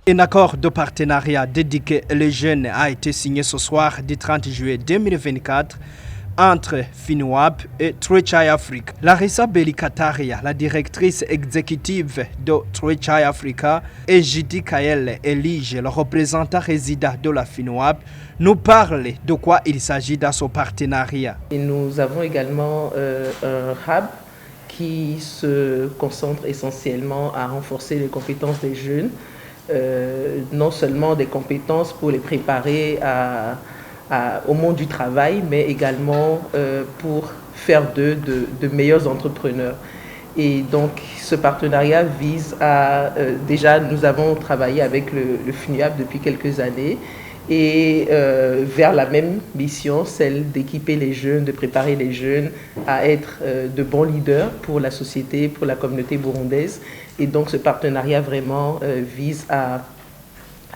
Un accord de partenariat dédié aux jeunes a été signé ce soir du 30 juillet 2024 entre FINUAP et Truechai Africa. Larissa Belikataria, la directrice exécutive de Truechai Africa, et Jidi Kael Elige, le représentant résident de la FINUAP, nous parlent de quoi il s'agit dans ce partenariat. Et nous avons également un hub qui se concentre essentiellement à renforcer les compétences des jeunes, non seulement des compétences pour les préparer au monde du travail, mais également pour faire d'eux de meilleurs entrepreneurs. Et donc ce partenariat vise à... déjà, nous avons travaillé avec le FINUAP depuis quelques années et vers la même mission, celle d'équiper les jeunes, de préparer les jeunes à être de bons leaders pour la société, pour la communauté burundaise. Et donc ce partenariat vraiment vise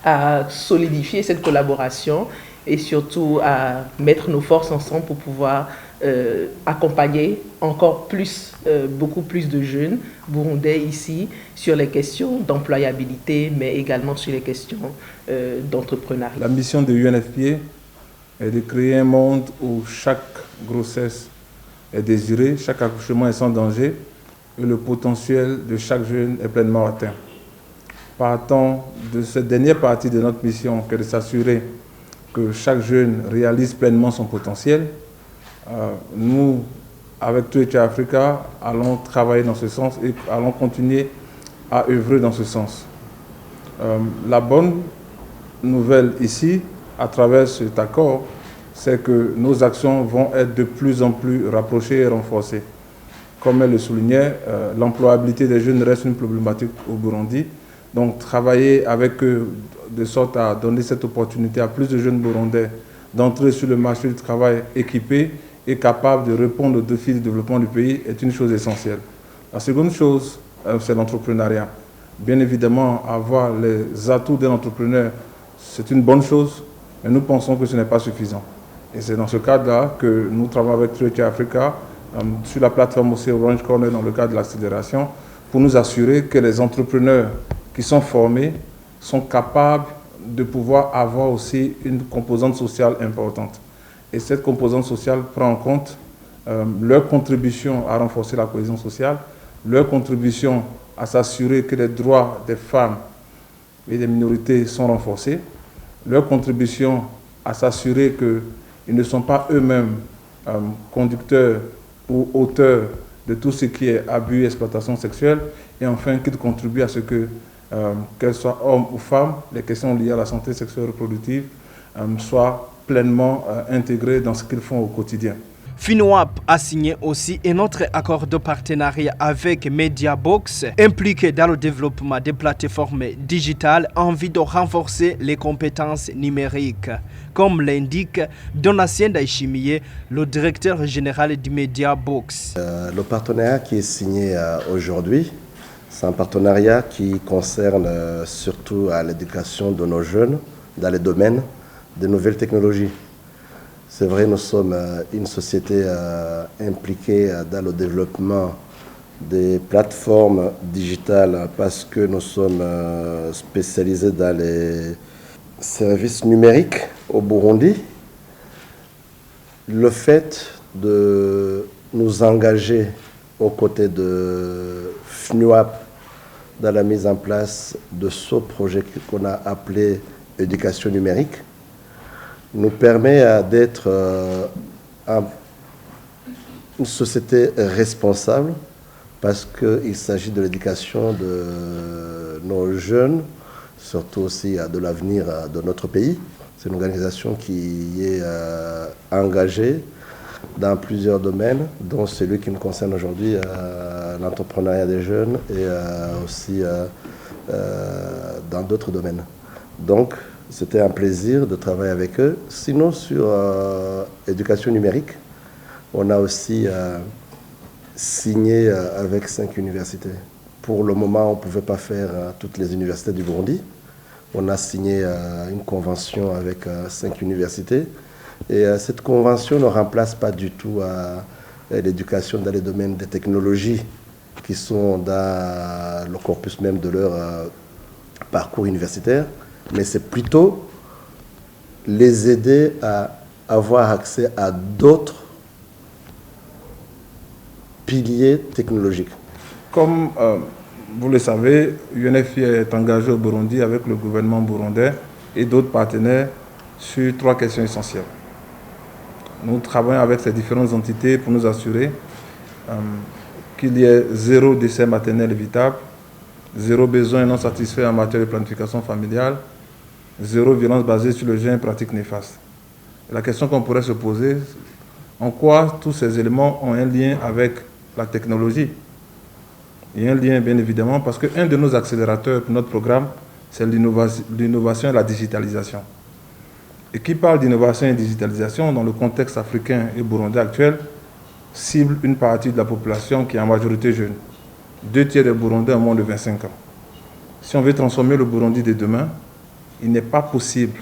à solidifier cette collaboration et surtout à mettre nos forces ensemble pour pouvoir accompagner encore plus, beaucoup plus de jeunes burundais ici sur les questions d'employabilité, mais également sur les questions d'entrepreneuriat. La mission de l'UNFPA est de créer un monde où chaque grossesse est désirée, chaque accouchement est sans danger et le potentiel de chaque jeune est pleinement atteint. Partant de cette dernière partie de notre mission, qui est de s'assurer que chaque jeune réalise pleinement son potentiel, nous, avec Truechai Africa, allons travailler dans ce sens et allons continuer à œuvrer dans ce sens. La bonne nouvelle ici, à travers cet accord, c'est que nos actions vont être de plus en plus rapprochées et renforcées. Comme elle le soulignait, l'employabilité des jeunes reste une problématique au Burundi. Donc travailler avec eux de sorte à donner cette opportunité à plus de jeunes burundais d'entrer sur le marché du travail équipés et capables de répondre aux défis du développement du pays est une chose essentielle. La seconde chose, c'est l'entrepreneuriat. Bien évidemment, avoir les atouts d'un entrepreneur, c'est une bonne chose, mais nous pensons que ce n'est pas suffisant. Et c'est dans ce cadre-là que nous travaillons avec Truechai Africa, sur la plateforme aussi Orange Corner dans le cadre de l'accélération, pour nous assurer que les entrepreneurs qui sont formés sont capables de pouvoir avoir aussi une composante sociale importante. Et cette composante sociale prend en compte leur contribution à renforcer la cohésion sociale, leur contribution à s'assurer que les droits des femmes et des minorités sont renforcés, leur contribution à s'assurer qu'ils ne sont pas eux-mêmes conducteurs ou auteurs de tout ce qui est abus et exploitation sexuelle, et enfin qu'ils contribuent à ce que, qu'elles soient hommes ou femmes, les questions liées à la santé sexuelle et reproductive soient pleinement intégrées dans ce qu'ils font au quotidien. FINUAP a signé aussi un autre accord de partenariat avec Mediabox, impliqué dans le développement des plateformes digitales en vue de renforcer les compétences numériques. Comme l'indique Donatien Daishimiye, le directeur général du Mediabox. Le partenariat qui est signé aujourd'hui, c'est un partenariat qui concerne surtout l'éducation de nos jeunes dans les domaines des nouvelles technologies. C'est vrai, nous sommes une société impliquée dans le développement des plateformes digitales parce que nous sommes spécialisés dans les services numériques au Burundi. Le fait de nous engager aux côtés de FINUAP dans la mise en place de ce projet qu'on a appelé éducation numérique nous permet d'être une société responsable parce qu'il s'agit de l'éducation de nos jeunes, surtout aussi de l'avenir de notre pays. C'est une organisation qui est engagée dans plusieurs domaines, dont celui qui nous concerne aujourd'hui, l'entrepreneuriat des jeunes et aussi dans d'autres domaines. Donc, c'était un plaisir de travailler avec eux. Sinon, sur éducation numérique, on a aussi signé avec 5 universités. Pour le moment, on ne pouvait pas faire toutes les universités du Burundi. On a signé une convention avec 5 universités. Et cette convention ne remplace pas du tout l'éducation dans les domaines des technologies qui sont dans le corpus même de leur parcours universitaire, mais c'est plutôt les aider à avoir accès à d'autres piliers technologiques. Comme vous le savez, UNFI est engagé au Burundi avec le gouvernement burundais et d'autres partenaires sur 3 questions essentielles. Nous travaillons avec ces différentes entités pour nous assurer qu'il y ait 0 décès maternel évitable, 0 besoin non satisfait en matière de planification familiale, 0 violence basée sur le genre et pratiques néfastes. La question qu'on pourrait se poser, en quoi tous ces éléments ont un lien avec la technologie? Il y a un lien bien évidemment parce qu'un de nos accélérateurs pour notre programme, c'est l'innovation et la digitalisation. Et qui parle d'innovation et de digitalisation dans le contexte africain et burundais actuel, cible une partie de la population qui est en majorité jeune. 2 tiers des Burundais ont moins de 25 ans. Si on veut transformer le Burundi de demain, il n'est pas possible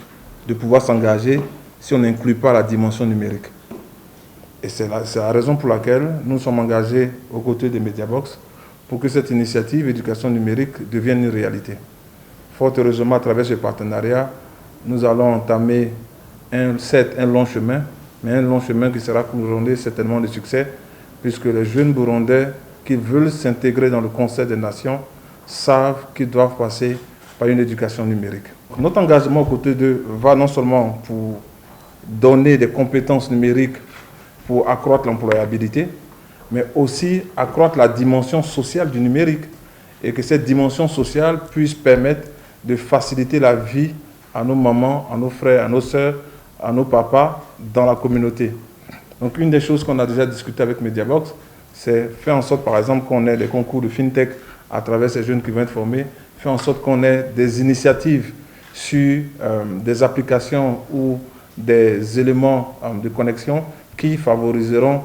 de pouvoir s'engager si on n'inclut pas la dimension numérique. Et c'est la raison pour laquelle nous sommes engagés aux côtés de Mediabox pour que cette initiative éducation numérique devienne une réalité. Fort heureusement, à travers ce partenariat, nous allons entamer un long chemin, mais un long chemin qui sera couronné certainement de succès, puisque les jeunes Burundais qui veulent s'intégrer dans le Conseil des Nations savent qu'ils doivent passer par une éducation numérique. Notre engagement aux côtés d'eux va non seulement pour donner des compétences numériques pour accroître l'employabilité, mais aussi accroître la dimension sociale du numérique et que cette dimension sociale puisse permettre de faciliter la vie à nos mamans, à nos frères, à nos sœurs, à nos papas dans la communauté. Donc une des choses qu'on a déjà discuté avec Mediabox, c'est faire en sorte par exemple qu'on ait des concours de FinTech à travers ces jeunes qui vont être formés, faire en sorte qu'on ait des initiatives sur des applications ou des éléments de connexion qui favoriseront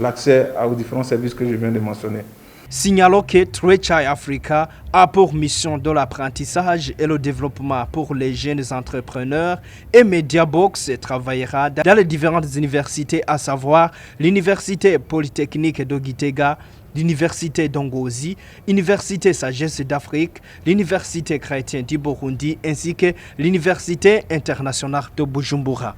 l'accès aux différents services que je viens de mentionner. Signalons que Trechay Africa a pour mission de l'apprentissage et le développement pour les jeunes entrepreneurs et Mediabox travaillera dans les différentes universités, à savoir l'Université Polytechnique de Gitega, l'Université d'Ongozi, l'Université Sagesse d'Afrique, l'Université chrétienne du Burundi ainsi que l'Université internationale de Bujumbura.